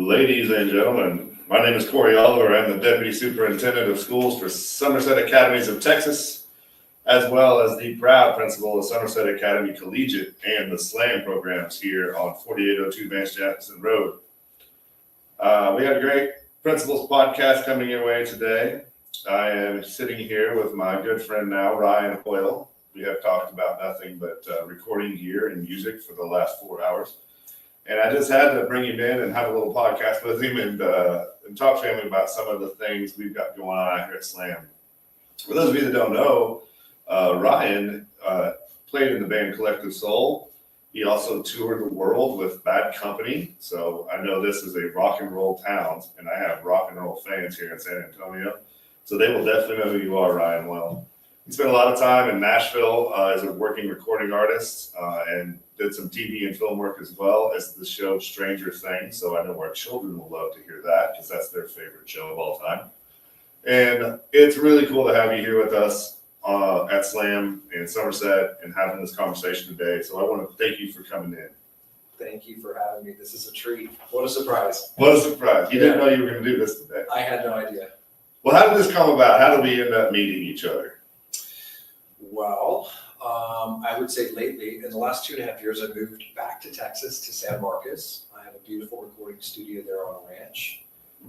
Ladies and gentlemen, my name is Corey Oliver. I'm the Deputy Superintendent of Schools for Somerset Academies of Texas, as well as the proud principal of Somerset Academy Collegiate and the SLAM programs here on 4802 Vance Jefferson Road. We have a great Principals podcast coming your way today. I am sitting here with my good friend now, Ryan Hoyle. We have talked about nothing but recording gear and music for the last 4 hours. And I just had to bring him in and have a little podcast with him and talk to him about some of the things we've got going on out here at SLAM. For those of you that don't know, Ryan played in the band Collective Soul. He also toured the world with Bad Company. So I know this is a rock and roll town, and I have rock and roll fans here in San Antonio. So they will definitely know who you are, Ryan, well. He spent a lot of time in Nashville as a working recording artist and did some TV and film work as well as the show Stranger Things. So I know our children will love to hear that because that's their favorite show of all time. And it's really cool to have you here with us at SLAM in Somerset and having this conversation today. So I want to thank you for coming in. Thank you for having me. This is a treat. What a surprise. What a surprise. You didn't know you were going to do this today. I had no idea. Well, how did this come about? How did we end up meeting each other? Well, I would say lately, in the last 2.5 years, I moved back to Texas, to San Marcos. I have a beautiful recording studio there on a ranch.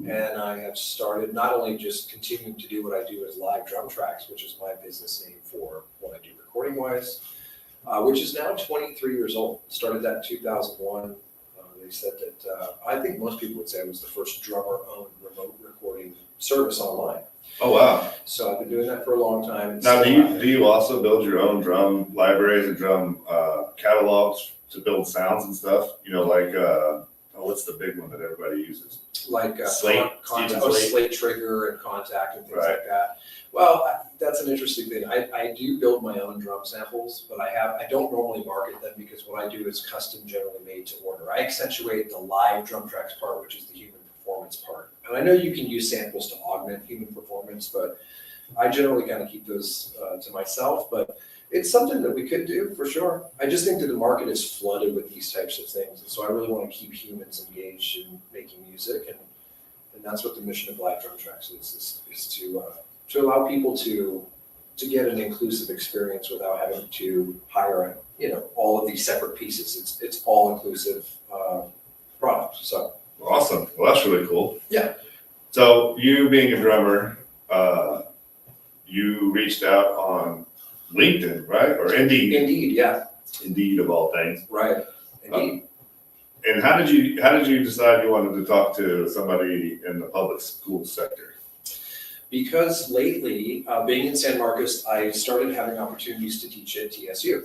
And I have started not only just continuing to do what I do as live drum tracks, which is my business name for what I do recording-wise, which is now 23 years old. Started that in 2001. They said that I think most people would say I was the first drummer-owned remote recording service online. Oh, wow. So I've been doing that for a long time. Now, do you also build your own drum libraries and drum catalogs to build sounds and stuff? You know, like, what's the big one that everybody uses? Like Slate, Slate Trigger and Contact and things like that. Well, that's an interesting thing. I do build my own drum samples, but I don't normally market them because what I do is custom, generally made to order. I accentuate the live drum tracks part, which is the human performance part. And I know you can use samples to augment human performance, but I generally kind of keep those to myself. But it's something that we could do for sure. I just think that the market is flooded with these types of things. And so I really want to keep humans engaged in making music. And that's what the mission of live drum tracks is to allow people to get an inclusive experience without having to hire all of these separate pieces. It's all inclusive product. So awesome. Well, that's really cool. Yeah. So you being a drummer, you reached out on LinkedIn, right? Or Indeed? Indeed, yeah. Indeed, of all things. Right. Indeed. And how did you decide you wanted to talk to somebody in the public school sector? Because lately, being in San Marcos, I started having opportunities to teach at TSU.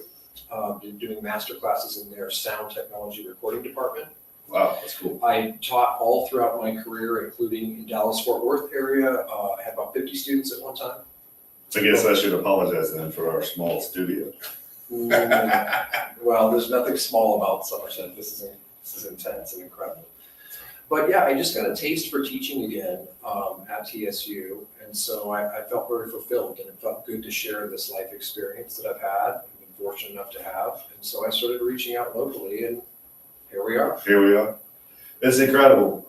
Been doing master classes in their sound technology recording department. Wow, that's cool. I taught all throughout my career, including in Dallas-Fort Worth area. I had about 50 students at one time. I guess I should apologize then for our small studio. Well, there's nothing small about Somerset. This is intense and incredible. But yeah, I just got a taste for teaching again at TSU. And so I felt very fulfilled, and it felt good to share this life experience that I've had. I've been fortunate enough to have. And so I started reaching out locally, and here we are. Here we are. It's incredible,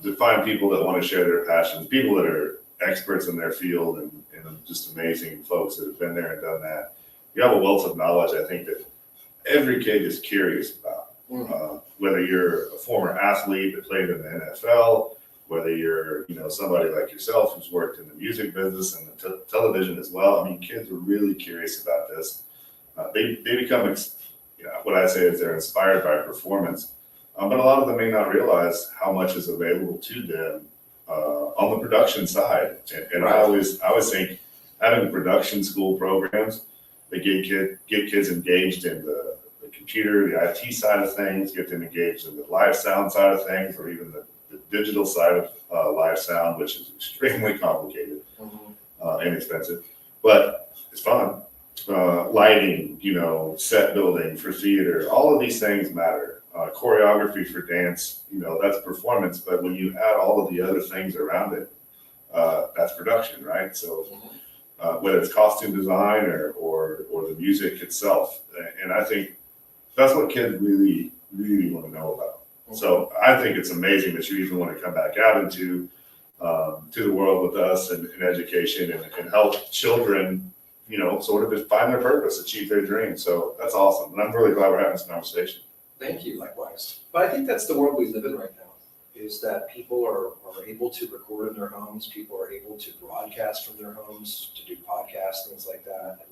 to find people that want to share their passions, people that are experts in their field and just amazing folks that have been there and done that. You have a wealth of knowledge, I think, that every kid is curious about. Whether you're a former athlete that played in the NFL, whether you're, somebody like yourself who's worked in the music business and the television as well. I mean, kids are really curious about this. They become, what I say is they're inspired by performance. But a lot of them may not realize how much is available to them on the production side. And I always think having production school programs that get kids engaged in the computer, the IT side of things, get them engaged in the live sound side of things, or even the digital side of live sound, which is extremely complicated and expensive, but it's fun. Lighting, set building for theater, all of these things matter. Choreography for dance, that's performance, but when you add all of the other things around it, that's production, right? So whether it's costume design or the music itself, and I think that's what kids really, really want to know about. So I think it's amazing that you even want to come back out into to the world with us and education and help children, sort of find their purpose, achieve their dreams. So that's awesome. And I'm really glad we're having this conversation. Thank you, likewise. But I think that's the world we live in right now, is that people are able to record in their homes, people are able to broadcast from their homes, to do podcasts, things like that. And,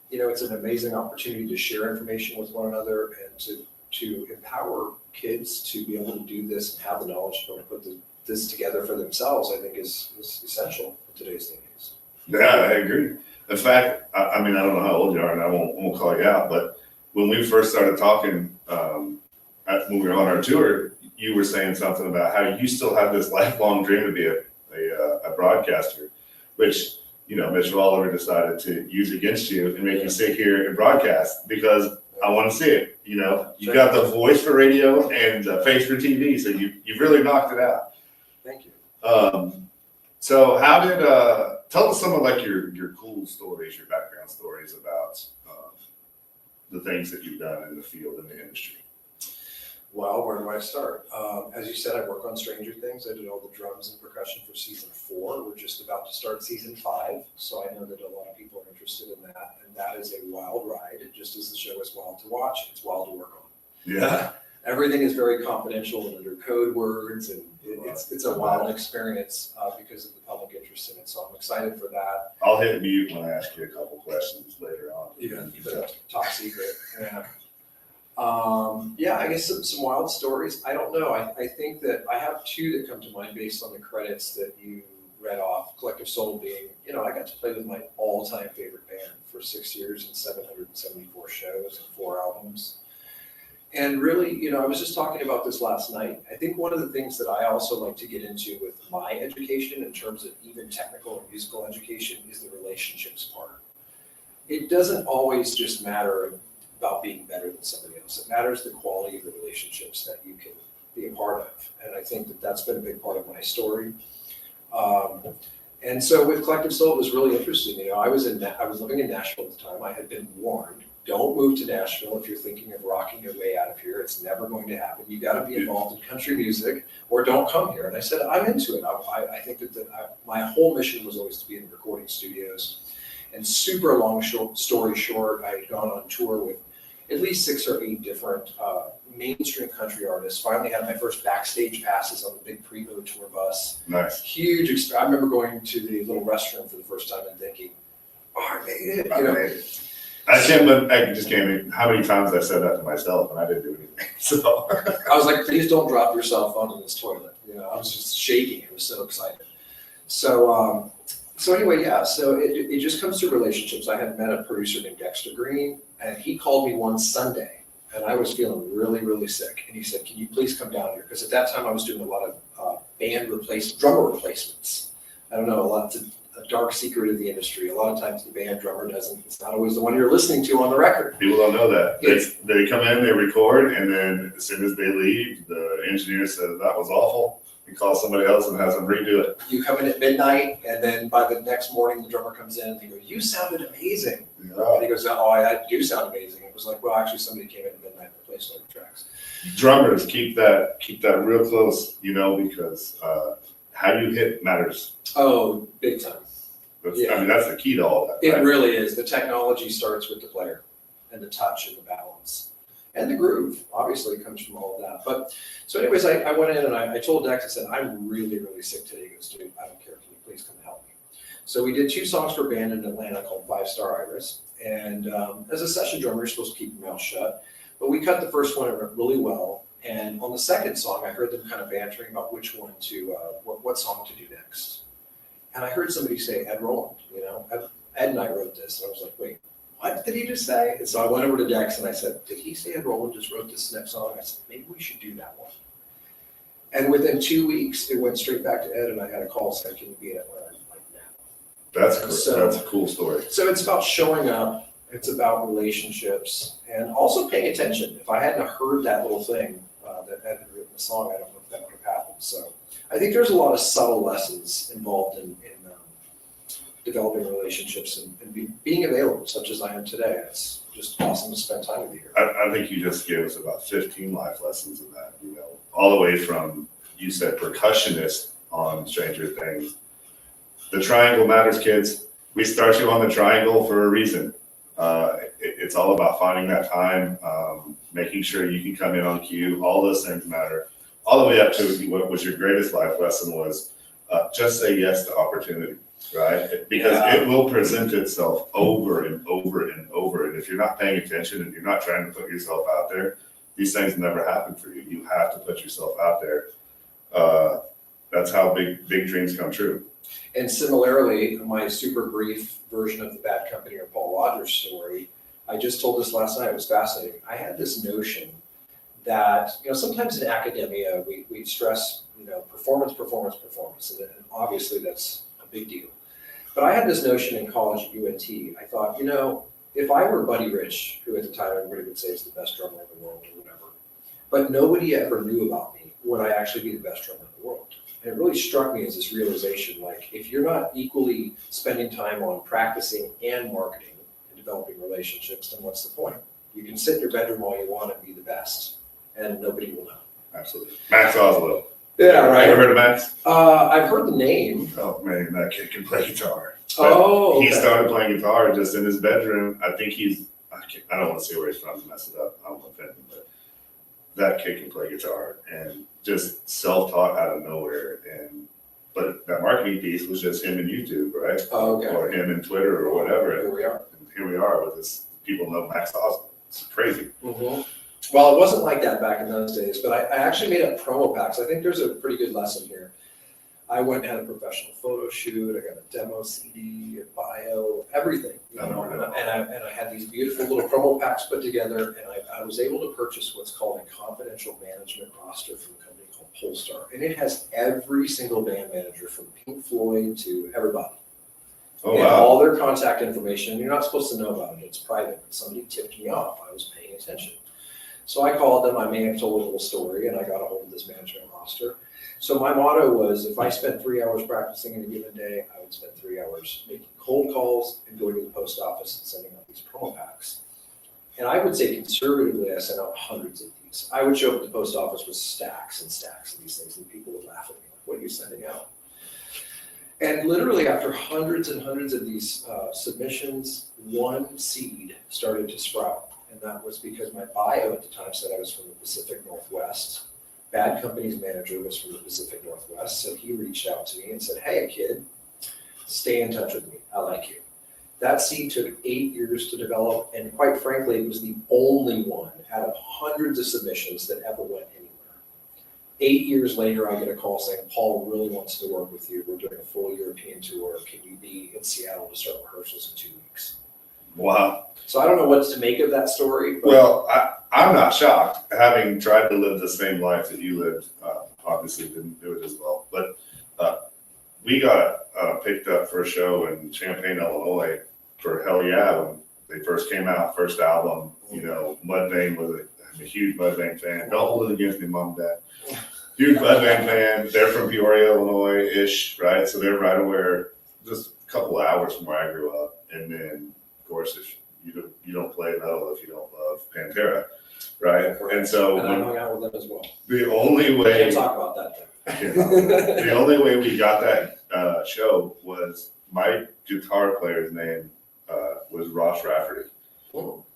it's an amazing opportunity to share information with one another and to empower kids to be able to do this and have the knowledge to put this together for themselves, I think is essential in today's day and age. Yeah, I agree. In fact, I mean, I don't know how old you are, and I won't call you out, but when we first started talking, when we were on our tour, you were saying something about how you still have this lifelong dream to be a broadcaster, which, Mitch Oliver decided to use against you and make you sit here and broadcast because I want to see it. You got the voice for radio and the face for TV, so you really knocked it out. Thank you. So how did tell us some of like your cool stories, your background stories about the things that you've done in the field in the industry? Well, where do I start? As you said, I work on Stranger Things. I did all the drums and percussion for season 4. We're just about to start season 5, so I know that a lot of people are interested in that, and that is a wild ride. Just as the show is wild to watch, it's wild to work on. Yeah. Everything is very confidential and under code words, and it's a wild experience because of the public interest in it. So I'm excited for that. I'll hit mute when I ask you a couple questions later on. Even the top secret. Yeah. I guess some wild stories. I don't know. I think that I have 2 that come to mind based on the credits that you read off. Collective Soul being, I got to play with my all-time favorite band for 6 years and 774 shows and 4 albums. And really, I was just talking about this last night. I think one of the things that I also like to get into with my education in terms of even technical and musical education is the relationships part. It doesn't always just matter about being better than somebody else. It matters the quality of the relationships that you can be a part of. And I think that that's been a big part of my story. And so with Collective Soul, it was really interesting. I was living in Nashville at the time. I had been warned, don't move to Nashville if you're thinking of rocking your way out of here. It's never going to happen. You got to be involved in country music or don't come here. And I said, I'm into it. I think that my whole mission was always to be in recording studios. And super long story short, I had gone on tour with at least 6 or 8 different mainstream country artists. Finally had my first backstage passes on the big Primo tour bus. Nice. Huge. I remember going to the little restroom for the first time and thinking, I made it. I made it. I just can't. How many times I said that to myself and I didn't do anything. So I was like, please don't drop your cell phone in this toilet. I was just shaking. I was so excited. So anyway, yeah. So it just comes to relationships. I had met a producer named Dexter Green, and he called me one Sunday, and I was feeling really, really sick. And he said, "Can you please come down here?" Because at that time I was doing a lot of drummer replacements. I don't know, it's a dark secret of the industry. A lot of times the band drummer it's not always the one you're listening to on the record. People don't know that. They come in, they record, and then as soon as they leave, the engineer says that was awful. You call somebody else and has them redo it. You come in at midnight, and then by the next morning, the drummer comes in and he goes, "You sounded amazing." Yeah. And he goes, "Oh, I do sound amazing." It was like, well, actually, somebody came in at midnight and replaced all the tracks. Drummers keep that real close, because how you hit matters. Oh, big time. Yeah. I mean, that's the key to all that. It right? really is. The technology starts with the player and the touch and the balance. And the groove, obviously, comes from all of that. But so anyways, I went in and I told Dex, I said, "I'm really, really sick today." He goes, "Dude, I don't care. Can you please come help me?" So we did 2 songs for a band in Atlanta called 5 Star Iris. And as a session drummer, you're supposed to keep your mouth shut. But we cut the first one, it went really well. And on the second song, I heard them kind of bantering about which one to, what song to do next. And I heard somebody say Ed Roland, Ed and I wrote this. And I was like, wait, what did he just say? And so I went over to Dex and I said, did he say Ed Roland just wrote this next song? I said, maybe we should do that one. And within 2 weeks, it went straight back to Ed, and I had a call saying, "Can you be in Atlanta?" Like now. That's a cool story. So it's about showing up. It's about relationships and also paying attention. If I hadn't heard that little thing that Ed had written the song, I don't know if that would have happened. So I think there's a lot of subtle lessons involved in developing relationships and being available, such as I am today. It's just awesome to spend time with you here. I think you just gave us about 15 life lessons in that, all the way from, you said percussionist on Stranger Things. The triangle matters, kids. We start you on the triangle for a reason. It's all about finding that time, making sure you can come in on cue. All those things matter. All the way up to what was your greatest life lesson was just say yes to opportunity, right? Because it will present itself over and over and over. And if you're not paying attention and you're not trying to put yourself out there, these things never happen for you. You have to put yourself out there. That's how big dreams come true. And similarly, my super brief version of the Bad Company or Paul Rogers story, I just told this last night, it was fascinating. I had this notion that, sometimes in academia, we stress, performance, and obviously that's a big deal. But I had this notion in college at UNT. I thought, if I were Buddy Rich, who at the time everybody would say is the best drummer in the world or whatever, but nobody ever knew about me, would I actually be the best drummer in the world? And it really struck me as this realization, like, if you're not equally spending time on practicing and marketing and developing relationships, then what's the point? You can sit in your bedroom all you want and be the best, and nobody will know. Absolutely. Max Oslo. Yeah, right. Ever heard of Max? I've heard the name. Oh man, that kid can play guitar. Oh, okay. He started playing guitar just in his bedroom. I think I don't want to say where he's from to mess it up. I don't want to offend him, but that kid can play guitar and just self-taught out of nowhere. But that marketing piece was just him and YouTube, right? Oh, okay. Or him and Twitter or whatever. Here we are. And here we are with this. People know Max Oslo. It's crazy. Mm-hmm. Well, it wasn't like that back in those days, but I actually made up promo packs. I think there's a pretty good lesson here. I went and had a professional photo shoot. I got a demo CD, a bio, everything. And I had these beautiful little promo packs put together, and I was able to purchase what's called a confidential management roster from a company called Polestar, and it has every single band manager from Pink Floyd to everybody. Oh, and wow. all their contact information, and you're not supposed to know about it. It's private. But somebody tipped me off. I was paying attention. So I called them. I may have told a little story, and I got a hold of this management roster. So my motto was, if I spent 3 hours practicing in a given day, I would spend 3 hours making cold calls and going to the post office and sending out these promo packs. And I would say conservatively, I sent out hundreds of these. I would show up at the post office with stacks and stacks of these things, and people would laugh at me, like, what are you sending out? And literally after hundreds and hundreds of these submissions, one seed started to sprout. And that was because my bio at the time said I was from the Pacific Northwest. Bad Company's manager was from the Pacific Northwest. So he reached out to me and said, hey, kid, stay in touch with me. I like you. That seed took 8 years to develop. And quite frankly, it was the only one out of hundreds of submissions that ever went anywhere. 8 years later, I get a call saying, Paul really wants to work with you. We're doing a full European tour. Can you be in Seattle to start rehearsals in 2 weeks? Wow. So I don't know what to make of that story. But Well, I'm not shocked. Having tried to live the same life that you lived, obviously didn't do it as well. But we got picked up for a show in Champaign, Illinois for Hell Yeah when they first came out, first album. Mudvayne was I'm a huge Mudvayne fan. Don't hold it against me, Mom and Dad. Huge Mudvayne fan. They're from Peoria, Illinois-ish, right? So they're right where, just a couple of hours from where I grew up. And then, of course, if you don't play metal if you don't love Pantera, right? And so I hung out with them as well. The only way Can't talk about that though. the only way we got that show was my guitar player's name was Ross Rafferty,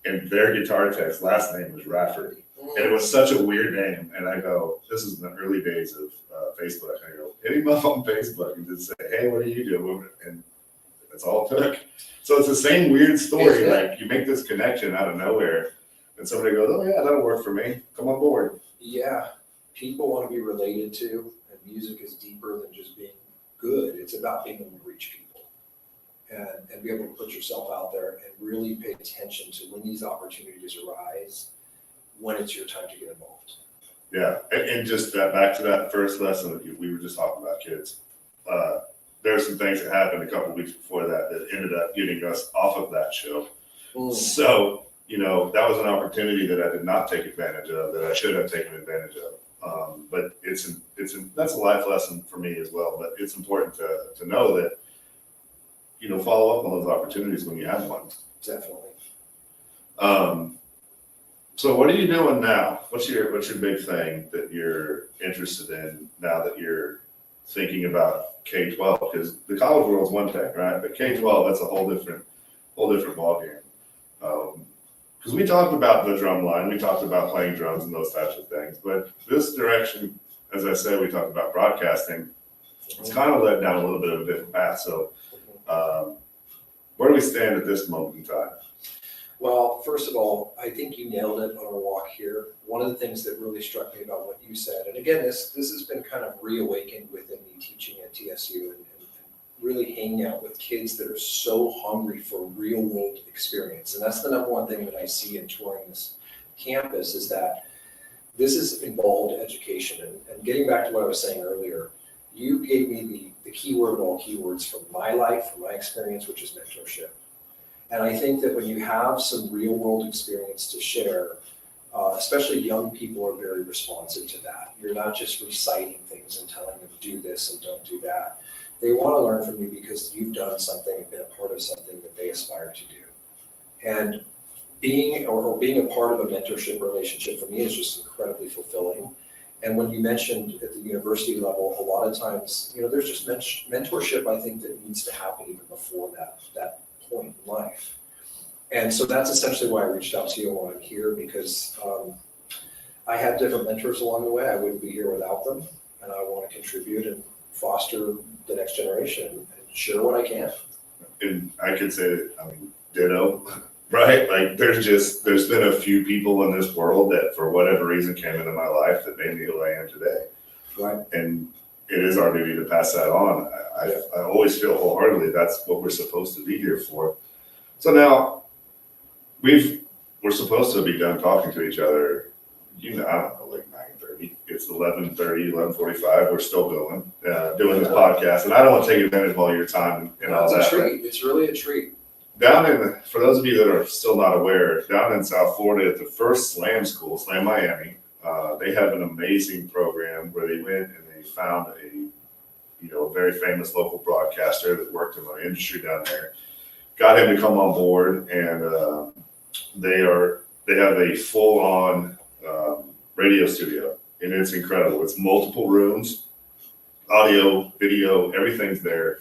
and their guitar tech's last name was Rafferty, and it was such a weird name. And I go, this is in the early days of Facebook. I go, hit him up on Facebook and just say, hey, what are you doing? And that's all it took. So it's the same weird story. Like, you make this connection out of nowhere, and somebody goes, oh yeah, that'll work for me. Come on board. Yeah, people want to be related to, and music is deeper than just being good. It's about being able to reach people and be able to put yourself out there and really pay attention to when these opportunities arise, when it's your time to get involved. Yeah, and just that back to that first lesson that we were just talking about, kids. There are some things that happened a couple of weeks before that ended up getting us off of that show. So, that was an opportunity that I did not take advantage of, that I should have taken advantage of. But that's a life lesson for me as well. But it's important to know that, follow up on those opportunities when you have one. Definitely. So what are you doing now? What's your big thing that you're interested in now that you're thinking about K-12? Because the college world's one thing, right? But K-12, that's a whole different ballgame. Because we talked about the drum line, we talked about playing drums and those types of things, but this direction, as I said, we talked about broadcasting. It's kind of led down a little bit of a different path. So where do we stand at this moment in time? Well, first of all, I think you nailed it on our walk here. One of the things that really struck me about what you said, and again, this has been kind of reawakened within me teaching at TSU and really hanging out with kids that are so hungry for real world experience. And that's the number one thing that I see in touring this campus is that this is involved education. And getting back to what I was saying earlier, you gave me the keyword of all keywords from my life, from my experience, which is mentorship. And I think that when you have some real world experience to share, especially young people are very responsive to that. You're not just reciting things and telling them do this and don't do that. They want to learn from you because you've done something and been a part of something that they aspire to do. And being a part of a mentorship relationship for me is just incredibly fulfilling. And when you mentioned at the university level, a lot of times, there's just mentorship, I think, that needs to happen even before that point in life. And so that's essentially why I reached out to you when I'm here, because I had different mentors along the way. I wouldn't be here without them. And I want to contribute and foster the next generation and share what I can. And I could say that, ditto, right? Like there's been a few people in this world that for whatever reason came into my life that made me who I am today. Right. And it is our duty to pass that on. I always feel wholeheartedly that's what we're supposed to be here for. So now we're supposed to be done talking to each other, I don't know, like 9:30. It's 11:30, 11:45. We're still doing this podcast. And I don't want to take advantage of all your time and all that. It's a treat. It's really a treat. For those of you that are still not aware, down in South Florida at the first Slam school, Slam Miami, they have an amazing program where they went and they found a very famous local broadcaster that worked in my industry down there, got him to come on board, and they have a full-on radio studio, and it's incredible. It's multiple rooms, audio, video, everything's there.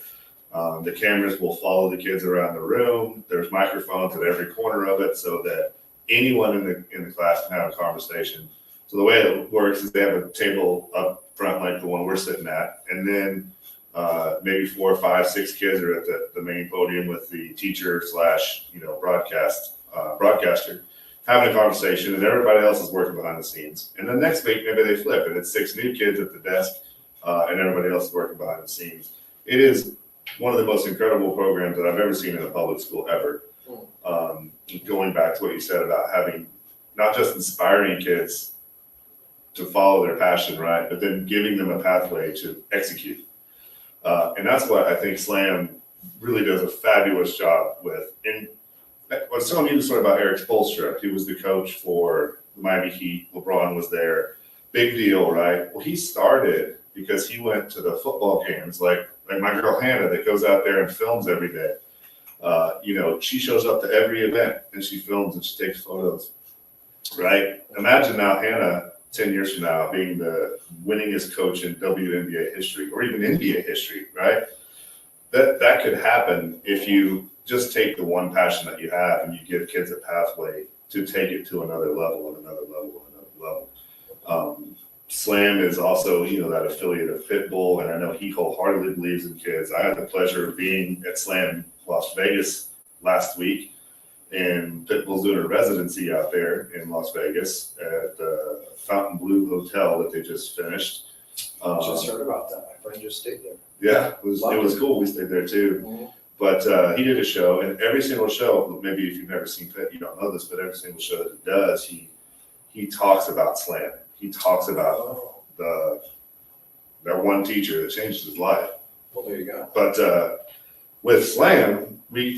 The cameras will follow the kids around the room. There's microphones at every corner of it so that anyone in the class can have a conversation. So the way it works is they have a table up front like the one we're sitting at, and then maybe 4 or 5, 6 kids are at the main podium with the teacher / broadcaster having a conversation, and everybody else is working behind the scenes. And then next week maybe they flip and it's 6 new kids at the desk and everybody else is working behind the scenes. It is one of the most incredible programs that I've ever seen in a public school ever. Going back to what you said about having not just inspiring kids to follow their passion, right, but then giving them a pathway to execute. And that's what I think Slam really does a fabulous job with. And I was telling you the story about Eric Spoelstra. He was the coach for the Miami Heat. LeBron was there. Big deal, right? Well, he started because he went to the football games, like my girl Hannah that goes out there and films every day. She shows up to every event and she films and she takes photos, right? Imagine now Hannah 10 years from now being the winningest coach in WNBA history or even NBA history, right? That could happen if you just take the one passion that you have and you give kids a pathway to take it to another level and another level and another level. Slam is also, that affiliate of Pitbull, and I know he wholeheartedly believes in kids. I had the pleasure of being at Slam Las Vegas last week, and Pitbull's doing a residency out there in Las Vegas at the Fountain Blue Hotel that they just finished. Just heard about that. My friend just stayed there. Yeah, it was cool. We stayed there too. Mm-hmm. But he did a show, and every single show, maybe if you've never seen Pitt, you don't know this, but every single show that he does, he talks about Slam. He talks about that one teacher that changed his life. Well, there you go. But with Slam, we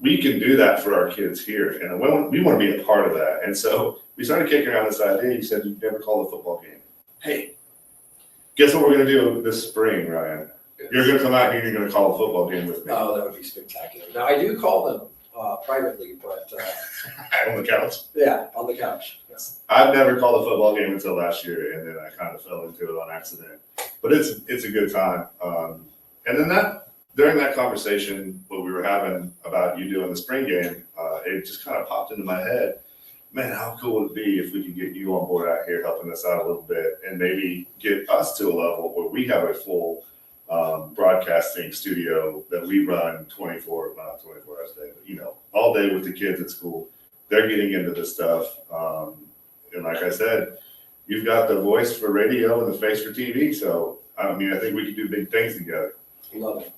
can do that for our kids here, and we want to be a part of that. And so we started kicking around this idea. You said you've never called a football game. Hey, guess what we're going to do this spring, Ryan? You're going to come out here and you're going to call a football game with me. Oh, that would be spectacular. Now, I do call them privately, but On the couch. yeah, on the couch. Yes. I've never called a football game until last year, and then I kind of fell into it on accident. But it's a good time. And then during that conversation, what we were having about you doing the spring game, it just kind of popped into my head. Man, how cool would it be if we could get you on board out here helping us out a little bit and maybe get us to a level where we have a full broadcasting studio that we run not 24 hours a day, but, all day with the kids at school. They're getting into this stuff. And like I said, you've got the voice for radio and the face for TV. So, I think we can do big things together. Love it.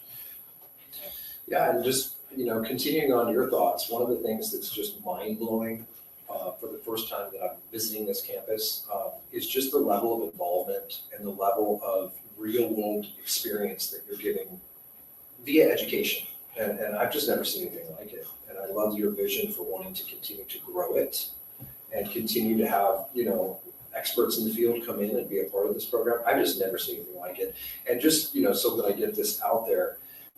Yeah, and just, continuing on your thoughts, one of the things that's just mind-blowing for the first time that I'm visiting this campus is just the level of involvement and the level of real-world experience that you're giving via education. And I've just never seen anything like it. And I love your vision for wanting to continue to grow it and continue to have, experts in the field come in and be a part of this program. I've just never seen anything like it. And just, so that I get this out there,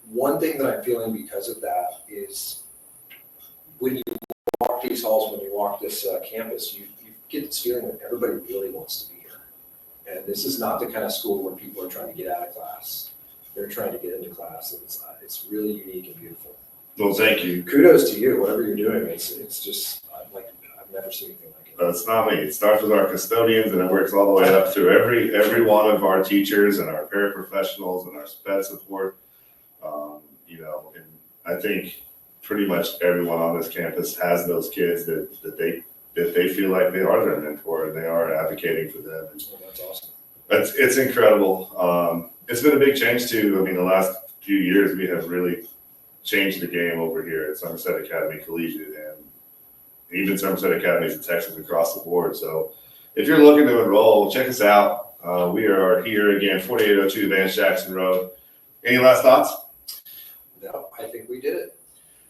one thing that I'm feeling because of that is when you walk these halls, when you walk this campus, you get this feeling that everybody really wants to be here. And this is not the kind of school where people are trying to get out of class. They're trying to get into class. And it's really unique and beautiful. Well, thank you. Kudos to you, whatever you're doing. It's just, I've never seen anything like it. It's not me. It starts with our custodians and it works all the way up through every one of our teachers and our paraprofessionals and our sped support. And I think pretty much everyone on this campus has those kids that they feel like they are their mentor and they are advocating for them. And that's awesome. It's incredible. It's been a big change too. The last few years we have really changed the game over here at Somerset Academy Collegiate and even Somerset Academies in Texas across the board. So if you're looking to enroll, check us out. We are here again, 4802 Vance Jackson Road. Any last thoughts? No, I think we did it.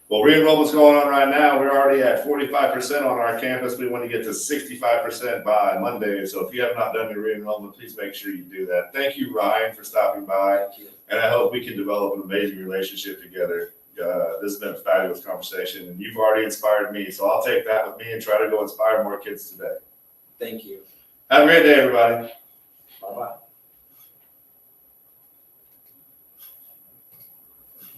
Well, re-enrollment's going on right now. We're already at 45% on our campus. We want to get to 65% by Monday. So if you have not done your re-enrollment, please make sure you do that. Thank you, Ryan, for stopping by. Thank you. And I hope we can develop an amazing relationship together. This has been a fabulous conversation, and you've already inspired me. So I'll take that with me and try to go inspire more kids today. Thank you. Have a great day, everybody. Bye-bye.